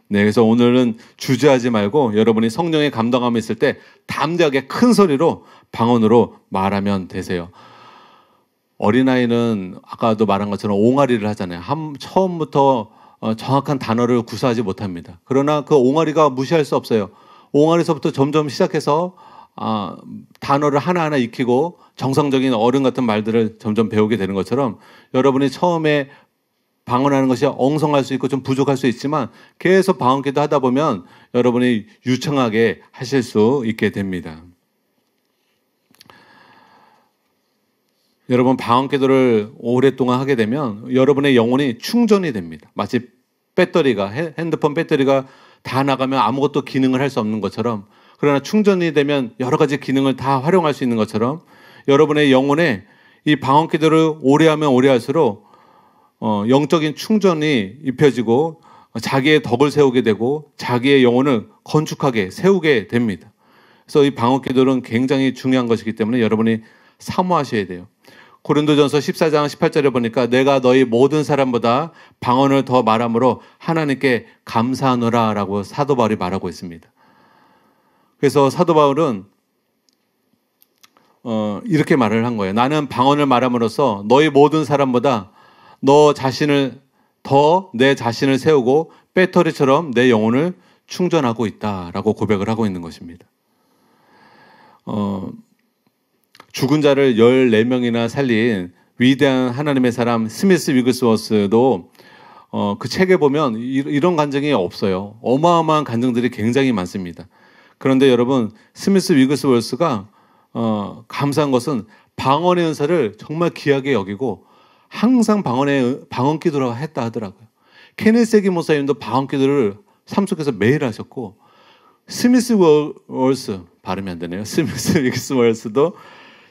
네, 그래서 오늘은 주저하지 말고 여러분이 성령의 감동함이 있을 때 담대하게 큰 소리로 방언으로 말하면 되세요. 어린아이는 아까도 말한 것처럼 옹알이를 하잖아요. 처음부터 정확한 단어를 구사하지 못합니다. 그러나 그 옹알이가 무시할 수 없어요. 옹알이서부터 점점 시작해서 단어를 하나하나 익히고 정상적인 어른 같은 말들을 점점 배우게 되는 것처럼 여러분이 처음에 방언하는 것이 엉성할 수 있고 좀 부족할 수 있지만 계속 방언기도 하다 보면 여러분이 유창하게 하실 수 있게 됩니다. 여러분 방언기도를 오랫동안 하게 되면 여러분의 영혼이 충전이 됩니다. 마치 핸드폰 배터리가 다 나가면 아무것도 기능을 할 수 없는 것처럼, 그러나 충전이 되면 여러 가지 기능을 다 활용할 수 있는 것처럼 여러분의 영혼에 이 방언기도를 오래 하면 오래 할수록 영적인 충전이 입혀지고 자기의 덕을 세우게 되고 자기의 영혼을 건축하게 세우게 됩니다. 그래서 이 방언기도는 굉장히 중요한 것이기 때문에 여러분이 사모하셔야 돼요. 고린도전서 14장 18절에 보니까 내가 너희 모든 사람보다 방언을 더 말함으로 하나님께 감사하노라 라고 사도 바울이 말하고 있습니다. 그래서 사도 바울은 이렇게 말을 한 거예요. 나는 방언을 말함으로써 너희 모든 사람보다 내 자신을 세우고 배터리처럼 내 영혼을 충전하고 있다라고 고백을 하고 있는 것입니다. 죽은 자를 14명이나 살린 위대한 하나님의 사람 스미스 위글스워스도 그 책에 보면 이런 간증이 없어요. 어마어마한 간증들이 굉장히 많습니다. 그런데 여러분 스미스 위글스워스가 감사한 것은 방언의 은사를 정말 귀하게 여기고 항상 방언 기도를 했다 하더라고요. 케네스 세기 목사님도 방언 기도를 삶 속에서 매일 하셨고 스미스 월스 발음이 안 되네요. 스미스 위글스워스도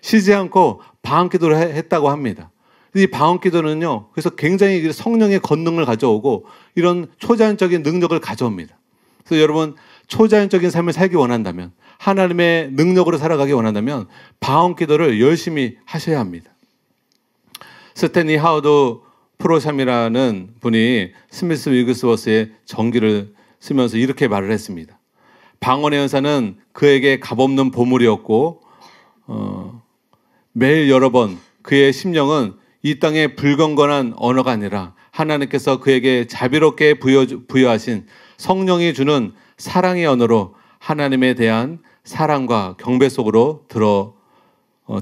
쉬지 않고 방언 기도를 했다고 합니다. 이 방언 기도는요, 그래서 굉장히 성령의 권능을 가져오고 이런 초자연적인 능력을 가져옵니다. 그래서 여러분 초자연적인 삶을 살기 원한다면, 하나님의 능력으로 살아가기 원한다면 방언 기도를 열심히 하셔야 합니다. 스탠리 하워드 프로샴이라는 분이 스미스 위그스워스의 전기를 쓰면서 이렇게 말을 했습니다. 방언의 은사는 그에게 값없는 보물이었고 매일 여러 번 그의 심령은 이 땅의 불건건한 언어가 아니라 하나님께서 그에게 자비롭게 부여하신 성령이 주는 사랑의 언어로 하나님에 대한 사랑과 경배 속으로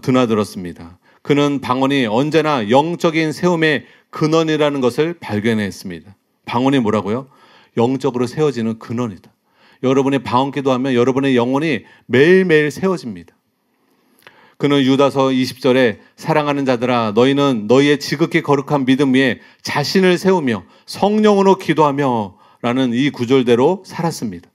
드나들었습니다. 그는 방언이 언제나 영적인 세움의 근원이라는 것을 발견했습니다. 방언이 뭐라고요? 영적으로 세워지는 근원이다. 여러분이 방언 기도하면 여러분의 영혼이 매일매일 세워집니다. 그는 유다서 20절에 사랑하는 자들아 너희는 너희의 지극히 거룩한 믿음 위에 자신을 세우며 성령으로 기도하며 라는 이 구절대로 살았습니다.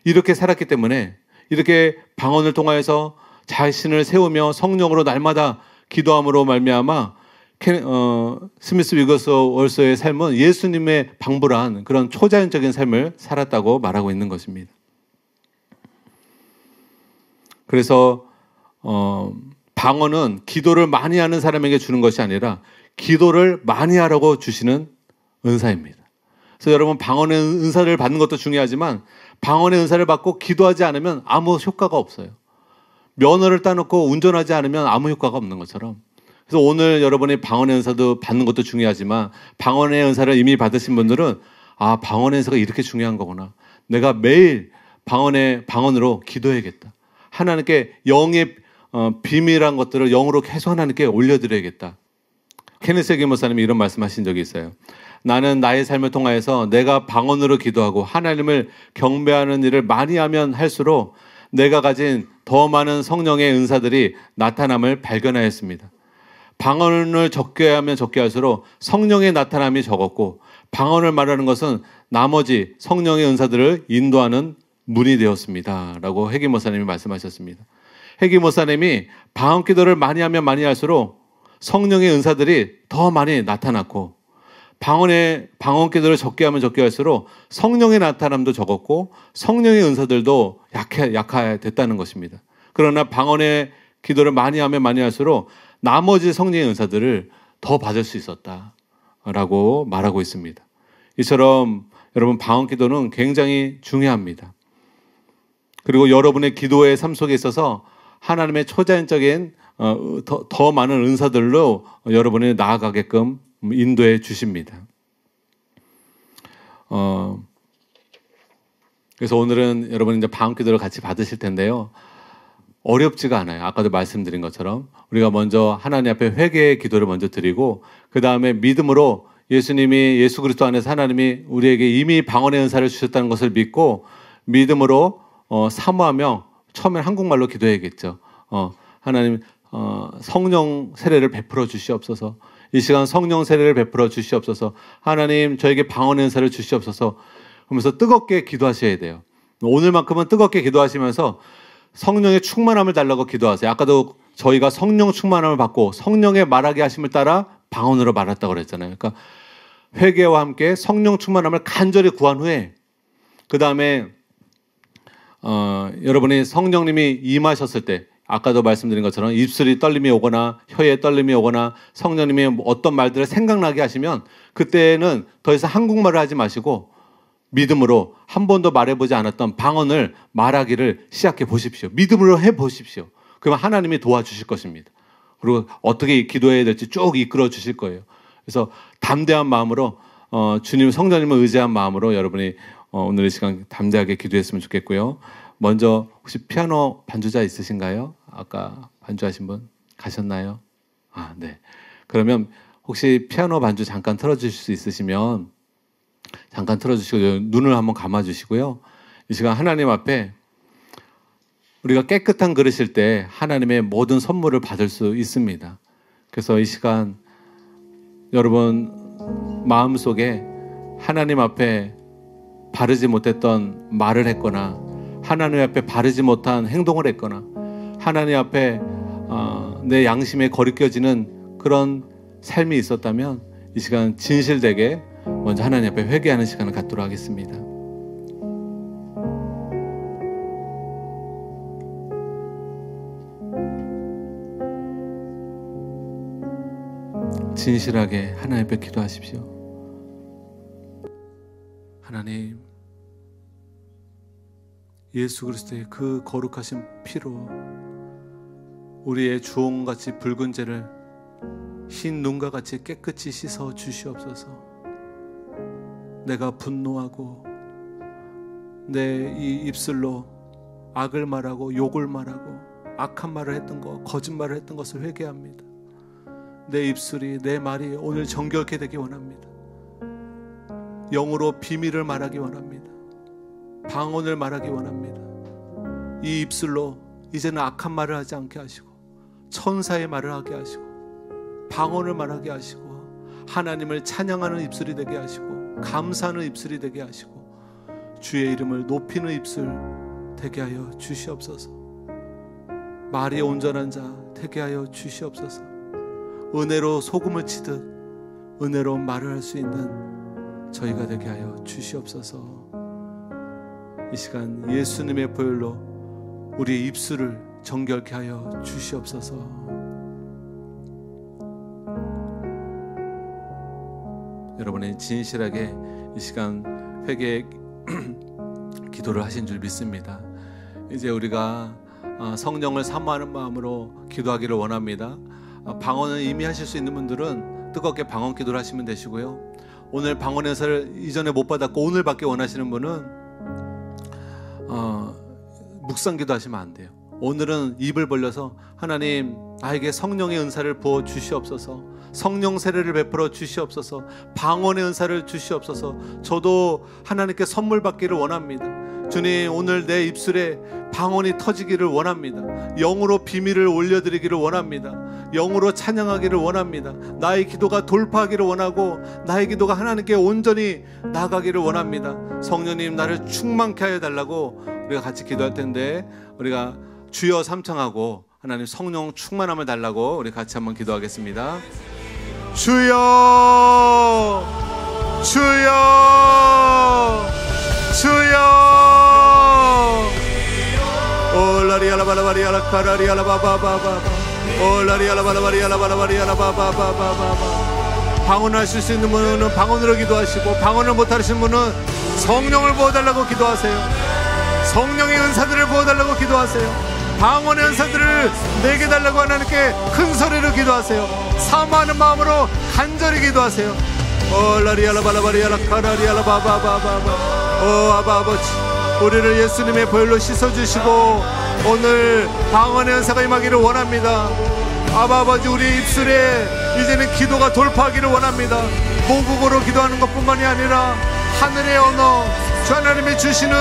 이렇게 살았기 때문에 이렇게 방언을 통하여서 자신을 세우며 성령으로 날마다 기도함으로 말미암아 스미스 위거스월스의 삶은 예수님의 방불한 그런 초자연적인 삶을 살았다고 말하고 있는 것입니다. 그래서 방언은 기도를 많이 하는 사람에게 주는 것이 아니라 기도를 많이 하라고 주시는 은사입니다. 그래서 여러분 방언의 은사를 받는 것도 중요하지만 방언의 은사를 받고 기도하지 않으면 아무 효과가 없어요. 면허를 따놓고 운전하지 않으면 아무 효과가 없는 것처럼. 그래서 오늘 여러분이 방언의 은사도 받는 것도 중요하지만 방언의 은사를 이미 받으신 분들은 아, 방언의 은사가 이렇게 중요한 거구나. 내가 매일 방언으로 기도해야겠다. 하나님께 영의 비밀한 것들을 영으로 계속 하나님께 올려드려야겠다. 케니스 기 목사님이 이런 말씀하신 적이 있어요. 나는 나의 삶을 통하여서 내가 방언으로 기도하고 하나님을 경배하는 일을 많이 하면 할수록 내가 가진 더 많은 성령의 은사들이 나타남을 발견하였습니다. 방언을 적게 하면 적게 할수록 성령의 나타남이 적었고 방언을 말하는 것은 나머지 성령의 은사들을 인도하는 문이 되었습니다. 라고 해기 목사님이 말씀하셨습니다. 해기 목사님이 방언 기도를 많이 하면 많이 할수록 성령의 은사들이 더 많이 나타났고 방언 기도를 적게 하면 적게 할수록 성령의 나타남도 적었고 성령의 은사들도 약화됐다는 것입니다. 그러나 방언의 기도를 많이 하면 많이 할수록 나머지 성령의 은사들을 더 받을 수 있었다라고 말하고 있습니다. 이처럼 여러분 방언 기도는 굉장히 중요합니다. 그리고 여러분의 기도의 삶 속에 있어서 하나님의 초자연적인 더 많은 은사들로 여러분이 나아가게끔 인도해 주십니다. 그래서 오늘은 여러분 이제 방언 기도를 같이 받으실 텐데요. 어렵지가 않아요. 아까도 말씀드린 것처럼 우리가 먼저 하나님 앞에 회개의 기도를 먼저 드리고 그 다음에 믿음으로 예수 그리스도 안에서 하나님이 우리에게 이미 방언의 은사를 주셨다는 것을 믿고 믿음으로 사모하며 처음엔 한국말로 기도해야겠죠. 하나님 성령 세례를 베풀어 주시옵소서. 이 시간 성령 세례를 베풀어 주시옵소서. 하나님 저에게 방언의 은사를 주시옵소서. 그러면서 뜨겁게 기도하셔야 돼요. 오늘만큼은 뜨겁게 기도하시면서 성령의 충만함을 달라고 기도하세요. 아까도 저희가 성령 충만함을 받고 성령의 말하게 하심을 따라 방언으로 말했다고 그랬잖아요. 그러니까 회개와 함께 성령 충만함을 간절히 구한 후에 그 다음에 여러분이 성령님이 임하셨을 때 아까도 말씀드린 것처럼 입술이 떨림이 오거나 혀에 떨림이 오거나 성령님이 어떤 말들을 생각나게 하시면 그때는 더 이상 한국말을 하지 마시고 믿음으로 한 번도 말해보지 않았던 방언을 말하기를 시작해 보십시오. 믿음으로 해보십시오. 그러면 하나님이 도와주실 것입니다. 그리고 어떻게 기도해야 될지 쭉 이끌어 주실 거예요. 그래서 담대한 마음으로 주님 성령님을 의지한 마음으로 여러분이 오늘 이 시간 담대하게 기도했으면 좋겠고요. 먼저 혹시 피아노 반주자 있으신가요? 아까 반주하신 분 가셨나요? 아, 네. 그러면 혹시 피아노 반주 잠깐 틀어주실 수 있으시면 잠깐 틀어주시고 눈을 한번 감아주시고요. 이 시간 하나님 앞에 우리가 깨끗한 그릇일 때 하나님의 모든 선물을 받을 수 있습니다. 그래서 이 시간 여러분 마음속에 하나님 앞에 바르지 못했던 말을 했거나 하나님 앞에 바르지 못한 행동을 했거나 하나님 앞에 내 양심에 거리껴지는 그런 삶이 있었다면 이 시간 진실되게 먼저 하나님 앞에 회개하는 시간을 갖도록 하겠습니다. 진실하게 하나님 앞에 기도하십시오. 하나님, 예수 그리스도의 그 거룩하신 피로 우리의 주홍같이 붉은 죄를 흰 눈과 같이 깨끗이 씻어 주시옵소서. 내가 분노하고 내 이 입술로 악을 말하고 욕을 말하고 악한 말을 했던 것, 거짓말을 했던 것을 회개합니다. 내 입술이, 내 말이 오늘 정결케 되기 원합니다. 영으로 비밀을 말하기 원합니다. 방언을 말하기 원합니다. 이 입술로 이제는 악한 말을 하지 않게 하시고 천사의 말을 하게 하시고 방언을 말하게 하시고 하나님을 찬양하는 입술이 되게 하시고 감사하는 입술이 되게 하시고 주의 이름을 높이는 입술 되게 하여 주시옵소서. 말이 온전한 자 되게 하여 주시옵소서. 은혜로 소금을 치듯 은혜로운 말을 할 수 있는 저희가 되게 하여 주시옵소서. 이 시간 예수님의 보혈로 우리의 입술을 정결케 하여 주시옵소서. 여러분이 진실하게 이 시간 회개 기도를 하신 줄 믿습니다. 이제 우리가 성령을 사모하는 마음으로 기도하기를 원합니다. 방언을 이미 하실 수 있는 분들은 뜨겁게 방언 기도를 하시면 되시고요. 오늘 방언 은사를 이전에 못 받았고 오늘 받기 원하시는 분은 묵상 기도하시면 안 돼요. 오늘은 입을 벌려서 하나님 나에게 성령의 은사를 부어 주시옵소서. 성령 세례를 베풀어 주시옵소서. 방언의 은사를 주시옵소서. 저도 하나님께 선물 받기를 원합니다. 주님, 오늘 내 입술에 방언이 터지기를 원합니다. 영으로 비밀을 올려드리기를 원합니다. 영으로 찬양하기를 원합니다. 나의 기도가 돌파하기를 원하고 나의 기도가 하나님께 온전히 나가기를 원합니다. 성령님, 나를 충만케 하여 달라고 우리가 같이 기도할 텐데, 우리가 주여 삼창하고 하나님 성령 충만함을 달라고 우리 같이 한번 기도하겠습니다. 주여, 주여, 주여. 올라리알라바라바리알라 카라리알라바바바바. 올라리알라바라바리알라바라바리알라바바바바바. 방언하실 수 있는 분은 방언으로 기도하시고, 방언을 못하시는 분은 성령을 부어달라고 기도하세요. 성령의 은사들을 부어달라고 기도하세요. 방언의 은사들을 내게 달라고 하나님께 큰 소리로 기도하세요. 사모하는 마음으로 간절히 기도하세요. 올라리알라바라바리알라 카라리알라바바바바바. 아바 아버지, 우리를 예수님의 보혈로 씻어주시고 오늘 방언의 은사가 임하기를 원합니다. 아바 아버지, 우리 입술에 이제는 기도가 돌파하기를 원합니다. 모국어로 기도하는 것뿐만이 아니라 하늘의 언어, 주 하나님이 주시는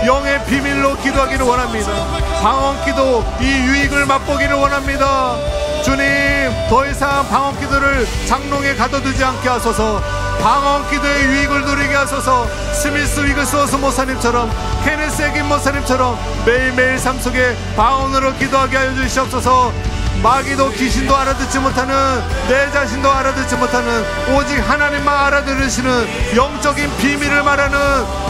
영의 비밀로 기도하기를 원합니다. 방언 기도, 이 유익을 맛보기를 원합니다. 주님, 더 이상 방언 기도를 장롱에 가둬두지 않게 하소서. 방언 기도의 유익을 누리게 하소서. 스미스 위글스워스 목사님처럼, 케네스 에긴 목사님처럼 매일매일 삶 속에 방언으로 기도하게 하여 주시옵소서. 마귀도 귀신도 알아듣지 못하는, 내 자신도 알아듣지 못하는 오직 하나님만 알아들으시는 영적인 비밀을 말하는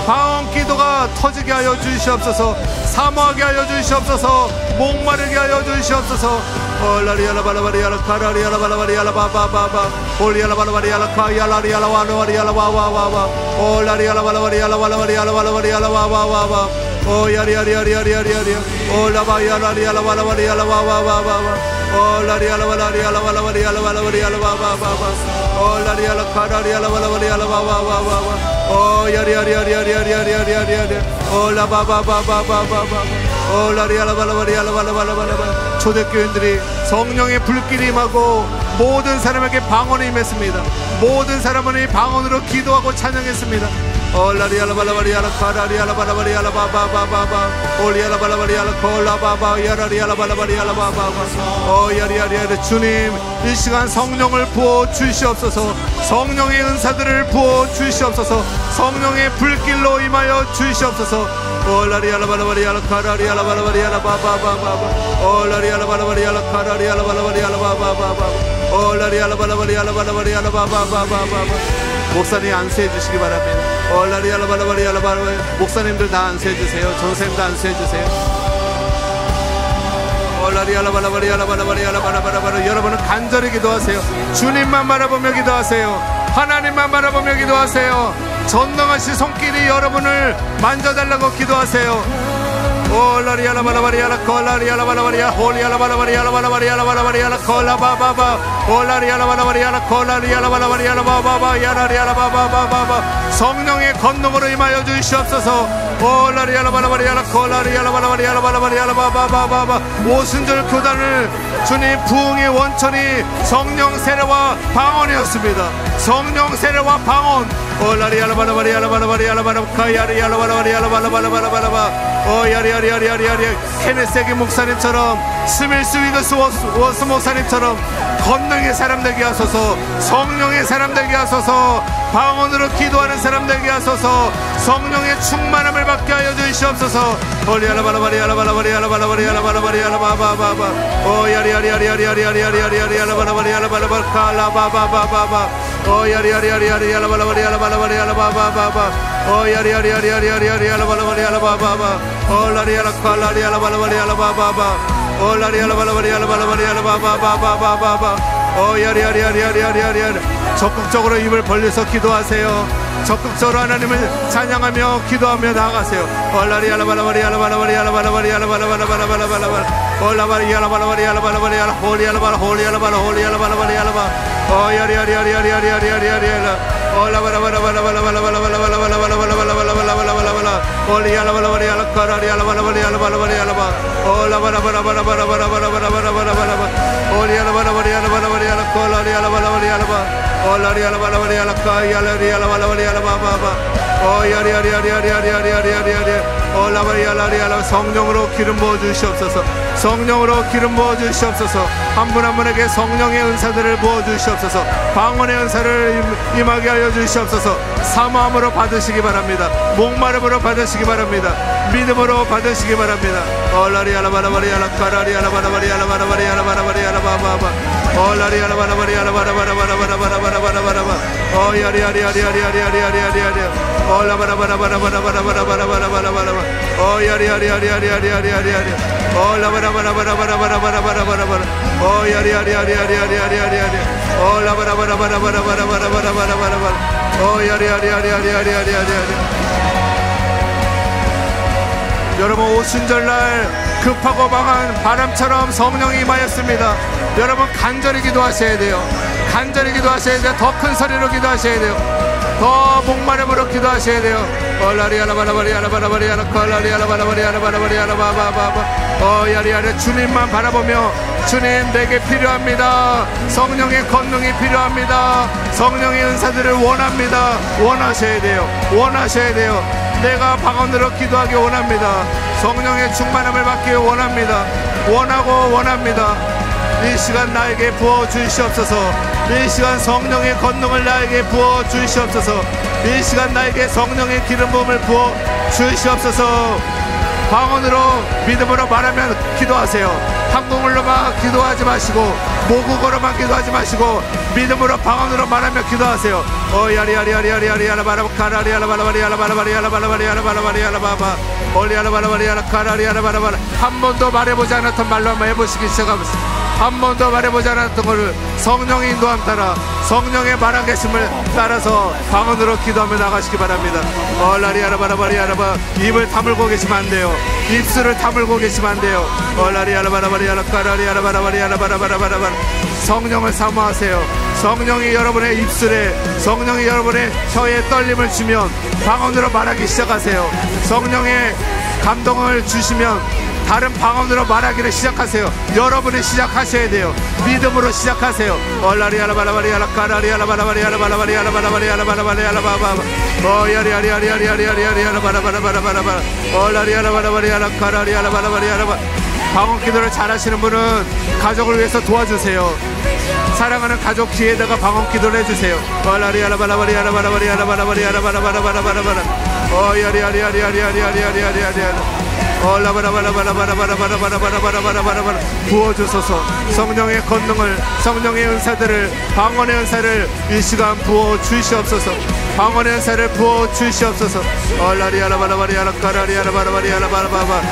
방언 기도가 터지게 하여 주시옵소서. 사모하게 하여 주시옵소서. 목마르게 하여 주시옵소서. 올라리알라바라바리알라 카라리알라바라바리알라 바바바바. 올리알라바라바리알라 카야라리알라 와노리알라 와와와와. 올라리알라바라바리알라 와라바리알라 와라바리알라 와와와와. 오야리야리야리야리야리야. 올라바야라리알라 와라바리알라 와와와와. 올라리알라바라리알라바라바리알라바라바리알라 와와와와. 올라리알라 카라리알라 와라바리알라 와와와와. 오야리야리야리야리야리야리야리야. 올라바바바바바바바. 올라리알라바라바리알라바라바라바라. 초대교인들이 성령의 불길이 임하고 모든 사람에게 방언이 임했습니다. 모든 사람은 방언으로 기도하고 찬양했습니다. 올라리알라바라바리알라 카라리알라바라바리알라 바바바바바. 올리알라바라바리알라 콜라바바 야라리알라바라바리알라 바바바. 오야리야리야리. 주님, 이 시간 성령을 부어 주시옵소서. 성령의 은사들을 부어 주시옵소서. 성령의 불길로 임하여 주시옵소서. 올라리알라바라바리알라 카라리알라바라바리알라 바바바바바. 올라리알라바라바리알라 카라리알라바라바리알라 바바바바. 올라리알라바라바리알라바라바리알라 바바바바바. 목사님 안수해 주시기 바랍니다. 올라리알라바라바리알라바라. 목사님들 다 안수해 주세요. 전사님도 안수해 주세요. 여러분은 간절히 기도하세요. 주님만 바라보며 기도하세요. 하나님만 바라보며 기도하세요. 전능하신 손길이 여러분을 만져달라고 기도하세요. 성령의 권능으로 임하여 주시옵소서. 오순절 교단을 주님 부흥의 원천이 성령 세례와 방언이었습니다. 성령 세례와 방언. 케네세기 목사님처럼, 스밀스 위그스 워스 목사님처럼 권능의 사람 되게 하소서. 성령의 사람 되게 하소서. 방언으로 기도하는 사람 되게 하소서. 성령의 충만함을 받게 하여 주시옵소서. 적극적으로 입을 벌려서 기도하세요. 적극적으로 하나님을 찬양하며 기도하며 나아가세요. 성령으로 기름 부어 주시옵소서. 성령으로 기름 부어 주시옵소서. 한 분 한 분에게 성령의 은사들을 부어 주시옵소서. 방언의 은사를 임하게 하여 주시옵소서. 사모함으로 받으시기 바랍니다. 목마름으로 받으시기 바랍니다. 믿음으로 받으시기 바랍니다. 여러분, 오순절날 급하고 강한 바람처럼 성령이 임하였습니다. 여러분, 간절히 기도하셔야 돼요. 간절히 기도하셔야 돼요. 더 큰 소리로 기도하셔야 돼요. 더 목마름으로 기도하셔야 돼요. 주님만 바라보며, 주님 내게 필요합니다. 성령의 권능이 필요합니다. 성령의 은사들을 원합니다. 원하셔야 돼요. 원하셔야 돼요. 내가 방언으로 기도하기 원합니다. 성령의 충만함을 받기 원합니다. 원하고 원합니다. 이 시간 나에게 부어 주시옵소서. 이 시간 성령의 권능을 나에게 부어 주시옵소서. 이 시간 나에게 성령의 기름 부음을 부어 주시옵소서. 방언으로 믿음으로 말하면 기도하세요. 한국말로만 기도하지 마시고, 모국어로만 기도하지 마시고, 믿음으로 방언으로 말하며 기도하세요. 한 번도 말해보지 않았던 말로 한번 해보시기 시작하겠습니다. 한 번도 말해보지 않았던 것을 성령의 인도함 따라, 성령의 말한 계심을 따라서 방언으로 기도하며 나가시기 바랍니다. 입을 다물고 계시면 안 돼요. 입술을 다물고 계시면 안 돼요. 성령을 사모하세요. 성령이 여러분의 입술에, 성령이 여러분의 혀에 떨림을 주면 방언으로 말하기 시작하세요. 성령의 감동을 주시면 다른 방언으로 말하기를 시작하세요. 여러분이 시작하셔야 돼요. 믿음으로 시작하세요. 방언 기도를 잘하시는 분은 가족을 위해서 도와주세요. 사랑하는 가족 뒤에다가 방언 기도를 해주세요. 부어주소서. 성령의 권능을, 성령의 은사들을, 방언의 은사를 이 시간 부어 주시옵소서. 방언의 은사를 부어 주시옵소서. 올라리아라바라바리아라 까라리아라바라바리아라바라바바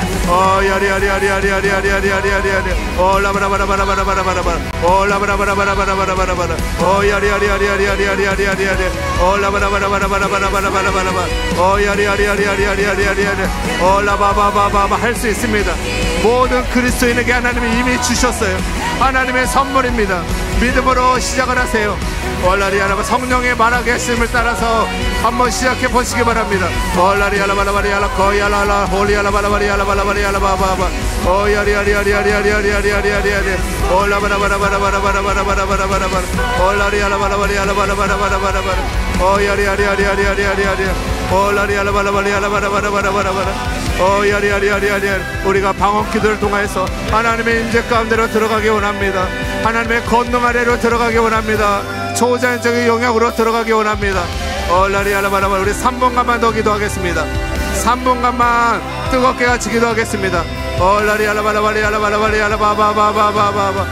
야리아리아리아리아리아리아리아리아리 올라바라바라바라바라바라바라 올라바라바라바라바라바라바라 야리아리아리아리아리아리아리아리 올라바라바라바라바라바라바라바라 야리아리아리아리아리아리아리 올라바바바바바 할 수 있습니다. 모든 그리스도인에게 하나님이 이미 주셨어요. 하나님의 선물입니다. 믿음으로 시작을 하세요. 올라리아라바 성령의 말하게 하심을 따라서 한번 시작해 보시기 바랍니다. 올라리아라바라바리아라 거야라라 홀리아라바라바리아라바라바리아라바바바 오야리아리아리아리아리아리아리아리아리 올라바라바라바라바라바라바라바라바라 올라리아라바라바리아라바라바라바라바라 오야리아리아리아리아리아리아리 올라리아라바라바리아라바라바라바라바라 오야리아리아리아리아리 우리가 방언 기도를 통해서 하나님의 임재 가운데로 들어가기 원합니다. 하나님의 권능 아래로 들어가기 원합니다. 초자연적인 영역으로 들어가기 원합니다. 올라리아라바라바 우리 3분간만 더 기도하겠습니다. 3분간만 뜨겁게 같이 기도하겠습니다. 올라리아라바라바리아라바라바리아라바바바바바바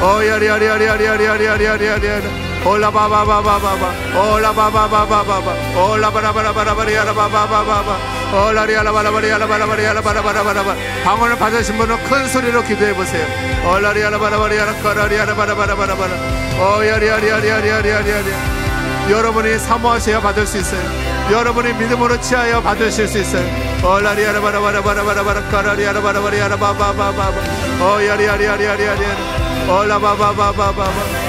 오야리아리아리아리아리아리아리아리 올라바바바바바바 올라바바바바바바 올라바라바라바라바리아라바바바바바 올라리아라바라바리아라바라바리아라바라바라바라 방언을 받으신 분은 큰 소리로 기도해보세요. 올라리아라바라바리아라바라바라바라바라 오야리아리아리아리아리아리아리 여러분이 사모하셔야 받을 수 있어요. 여러분이 믿음으로 취하여 받으실 수 있어요. 올라리아라바라바라바라바라바라 까라리아라바라바리아라바바바바바 오야리아리아리아리아리아리 올라바바바바바바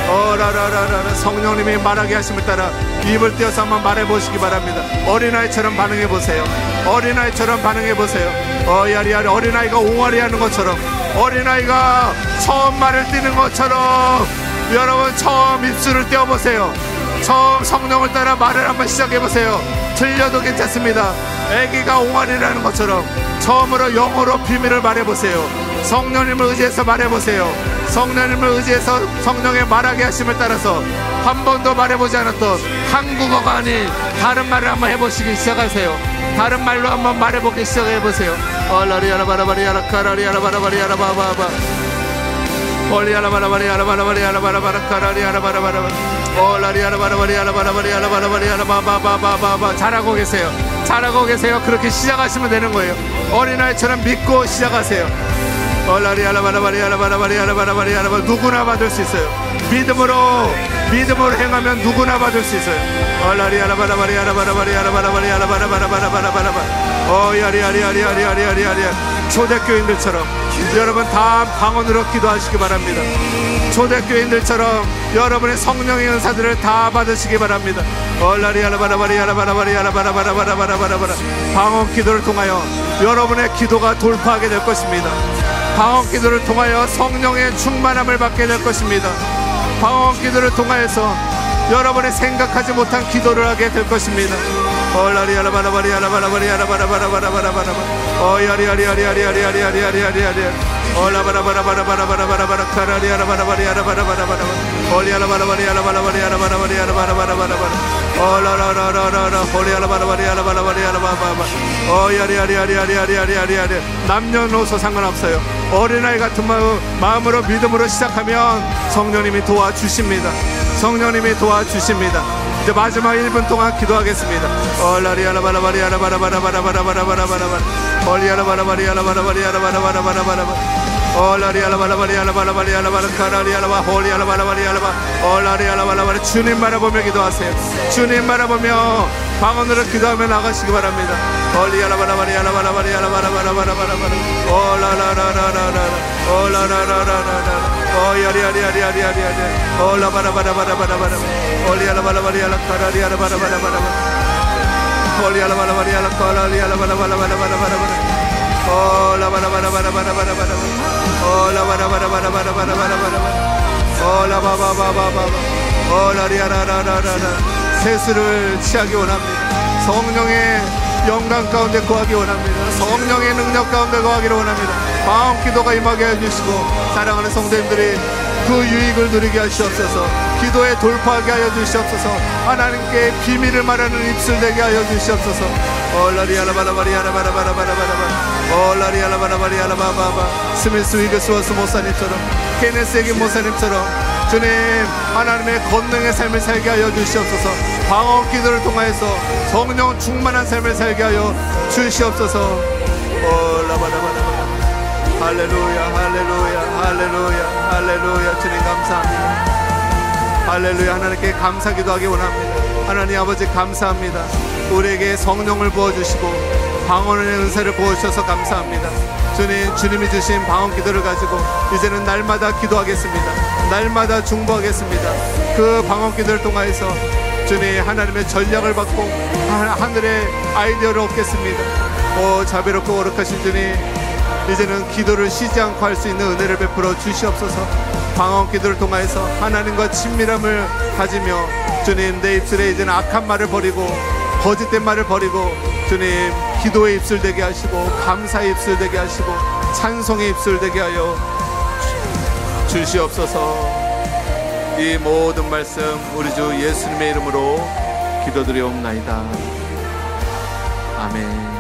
오라라라라 성령님이 말하게 하심을 따라 입을 떼어서 한번 말해보시기 바랍니다. 어린아이처럼 반응해보세요. 어린아이처럼 반응해보세요. 야리야리 어린아이가 옹알이 하는 것처럼 어린아이가 처음 말을 띄는 것처럼 여러분 처음 입술을 떼어보세요. 처음 성령을 따라 말을 한번 시작해보세요. 틀려도 괜찮습니다. 아기가 옹알이를 하는 것처럼 처음으로 영어로 비밀을 말해보세요. 성령님을 의지해서 말해보세요. 성령님을 의지해서 성령의 말하게 하심을 따라서 한 번도 말해보지 않았던 한국어가 아닌 다른 말을 한번 해보시기 시작하세요. 다른 말로 한번 말해보기 시작해보세요. 올라리아라바라바리아라 카라리아라바라바리아라바바바 올리아라바라바리아라바라바리아라바라바라 카라리아라바라바라 올라리아라바라바리아라바라바리아라바바바바바 잘하고 계세요. 잘하고 계세요. 그렇게 시작하시면 되는 거예요. 어린아이처럼 믿고 시작하세요. 올라리아라바라바리아라바라바리아라바라바리아라바 누구나 받을 수 있어요. 믿음으로 행하면 누구나 받을 수 있어요. 올라리아라바라바리아라바라바리아라바라바리아라바라바라바라바라바라바 오야리아리아리아리아리아리아리아 초대교인들처럼 여러분 다 방언으로 기도하시기 바랍니다. 초대교인들처럼 여러분의 성령의 은사들을 다 받으시기 바랍니다. 올라리아라바라바리아라바라바리아라바라바라바라바라바라 방언 기도를 통하여 여러분의 기도가 돌파하게 될 것입니다. 방언 기도를 통하여 성령의 충만함을 받게 될 것입니다. 방언 기도를 통하여서 여러분이 생각하지 못한 기도를 하게 될 것입니다. 올라리아라바라바리아라바라바리아라바라바라바라바라바라 오야리아리아리아리아리아리아리아리아리 올라바라바라바라바라바라바라바라 카라리아라바라바리아라바라바라바라 올리아라바라바리아라바라바리아라바라바라바라바라 올라라라라라 올리아라바라바리아라바라바리아라바바바 오야리아리아리아리아리아리아리 남녀노소 상관없어요. 어린아이 같은 마음으로 믿음으로 시작하면 성령님이 도와주십니다. 성령님이 도와주십니다. 이제 마지막 1분 동안 기도하겠습니다. 올라리아라바라바리아라바라바라바라바라바라바라바라 올리아라바라바리아라바라바리아라바라바라바라바라 올라리아라바라바리아라바라바리아라바라 홀리아라바라바리아라바 올라리아라바라바라 주님 바라보며 기도하세요. 주님 바라보며 방언으로 기도하며 나가시기 바랍니다. 올리아라바라바리아라바라바리아라바라바라바라바라 올라라라라라라 올라라라라라라 오야리아리아리아리아리아리 올라바라바라바라바라바라 올리아라바라바리아라 카라리아라바라바라바라바라 올리아라바라바리아라 카라리아라바라바라바라바라바라 올라바라바라바라바라바라바라 올라바라바라바라바라바라바라 올라바바바바바 올라리아라라라라 세수를 취하기 원합니다. 성령의 영광 가운데 거하기 원합니다. 성령의 능력 가운데 거하기를 원합니다. 방언 기도가 임하게 해주시고 사랑하는 성도님들이 그 유익을 누리게 하시옵소서. 기도에 돌파하게 하여 주시옵소서. 하나님께 비밀을 말하는 입술 되게 하여 주시옵소서. 올라리아라바라바리아라바라바라바라바라 올라리아라바라바리아라바바바 스미스 위그스워스 목사님처럼 케네스 에기 목사님처럼 주님, 하나님의 권능의 삶을 살게 하여 주시옵소서. 방언 기도를 통하여서 성령 충만한 삶을 살게 하여 주시옵소서. 라바라바라바. 할렐루야, 할렐루야, 할렐루야, 할렐루야. 주님 감사합니다. 할렐루야. 하나님께 감사 기도하기 원합니다. 하나님 아버지 감사합니다. 우리에게 성령을 부어주시고 방언의 은사를 부어주셔서 감사합니다. 주님, 주님이 주신 방언 기도를 가지고 이제는 날마다 기도하겠습니다. 날마다 중보하겠습니다. 그 방언 기도를 통하여서 주님, 하나님의 전략을 받고 하늘의 아이디어를 얻겠습니다. 자비롭고 거룩하신 주님, 이제는 기도를 쉬지 않고 할 수 있는 은혜를 베풀어 주시옵소서. 방언 기도를 통하여서 하나님과 친밀함을 가지며 주님, 내 입술에 이제는 악한 말을 버리고 거짓된 말을 버리고 주님, 기도의 입술 되게 하시고 감사의 입술 되게 하시고 찬송의 입술 되게 하여 주시옵소서. 이 모든 말씀 우리 주 예수님의 이름으로 기도드리옵나이다. 아멘.